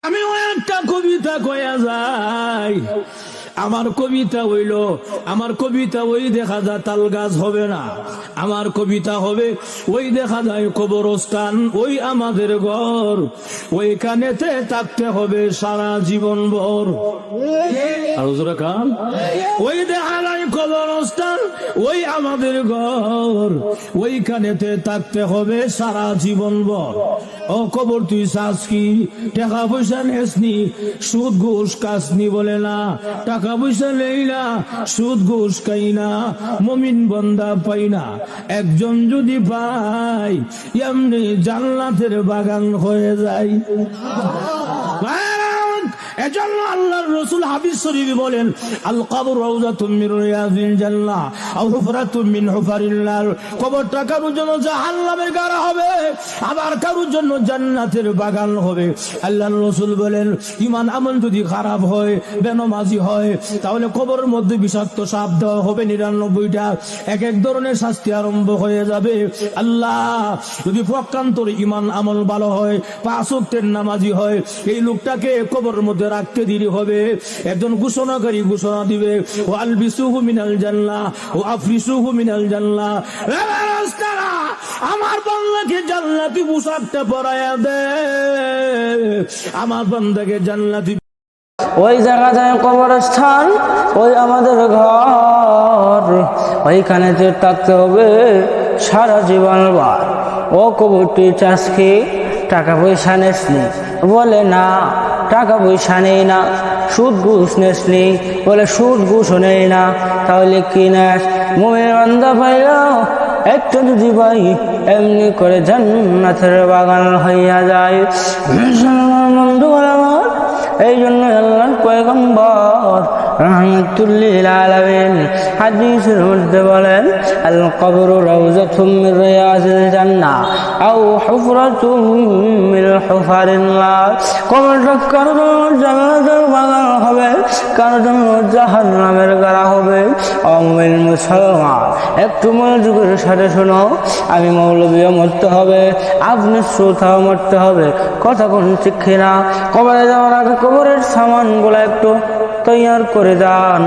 আমি একটা কবিতা কয়া যাই, আমার কবিতা হইল, আমার কবিতা ওই দেখা যায় তাল গাছ হবে না, আমার কবিতা হবে ওই দেখা যায় কবরস্থান, ওই আমাদের ঘর, ওইখানেতে থাকতে হবে সারা জীবন ভর। ওই দেখা যায় কবরস্থান, ওই আমাদের ঘর, ওইখানেতে থাকতে হবে সারা জীবন ভর। ও কবর তুই চাস কি? টাকা পয়সা নেসনি, সুদ ঘুষ কাসনি বলে না, টাকা পয়সা নেই না, সুদ ঘুষ খাই না, মুমিন বান্দা পাই না। একজন যদি পাই এমনি জান্নাতের বাগান হয়ে যায়। এজন্য আল্লাহর রাসূল হাদিস শরীফে বলেন, আল কবর রাউযাতুম মিন রিয়াজিল জান্নাহ আও হুফরাতুম মিন হুফারিল নার। কবরটা কারোর জন্য জাহান্নামের গাড়া হবে, আবার কারোর জন্য জান্নাতের বাগান হবে। আল্লাহর রাসূল বলেন, ঈমান আমল যদি খারাপ হয়, বেনামাজি হয়, তাহলে কবরের মধ্যে বিষাক্ত সাপ দেওয়া হবে ৯৯টা, এক এক ধরনের শাস্তি আরম্ভ হয়ে যাবে। আল্লাহ যদি প্রকান্তর ঈমান আমল ভালো হয়, ৫ ওয়াক্তের নামাজি হয়, এই লোকটাকে কবরের মধ্যে রাখতে দেরি হবে। একজন ঘোষণাকারী ঘোষণা দিবে, ও আলবিসুহু মিনাল জান্নাহ ও আফরিসুহু মিনাল জান্নাহ, আমার বান্দাকে জান্নাতি পোশাকটা পরায়া দে, আমার বান্দাকে জান্নাতি। ওই জায়গা যায় কবরস্থান, ওই আমাদের ঘর, ওইখানে থাকতে হবে সারা জীবন ভর। ও কবরটি চাস কি? টাকা পয়সা নেসনি বলে না, টাকা পয়সা নেই না। সুদ ঘুষ নেসনি বলে সুদ ঘুষও নেই না, তাহলে কি নেস? মুমিন বান্দা পাইলো একটা যদি পাই, এমনি করে জান্নাতের বাগান হইয়া যায়। বন্ধু আমার, এই জন্য আল্লাহর পয়গম্বর রাহমাতুল লিল আলামিন হাদিসের মধ্যে বলেন, আল কবরু রাউযাতুম মিন রিয়াজিল জান্নাহ আও হুফরাতুম মিন হুফারিন নার। কবরটা কারোর জন্য জান্নাতের বাগান হবে, কারোর জন্য জাহান্নামের গাড়া হবে। ও মুমিন মুসলমান, একটু মনোযোগের সাথে শোনো, আমি মৌলবীও মরতে হবে, আপনি শ্রোতাও মরতে হবে, কথা কোন ঠিক না? কবরে যাওয়ার আগে কবরের সামানগুলো একটু তৈয়ার করে যান।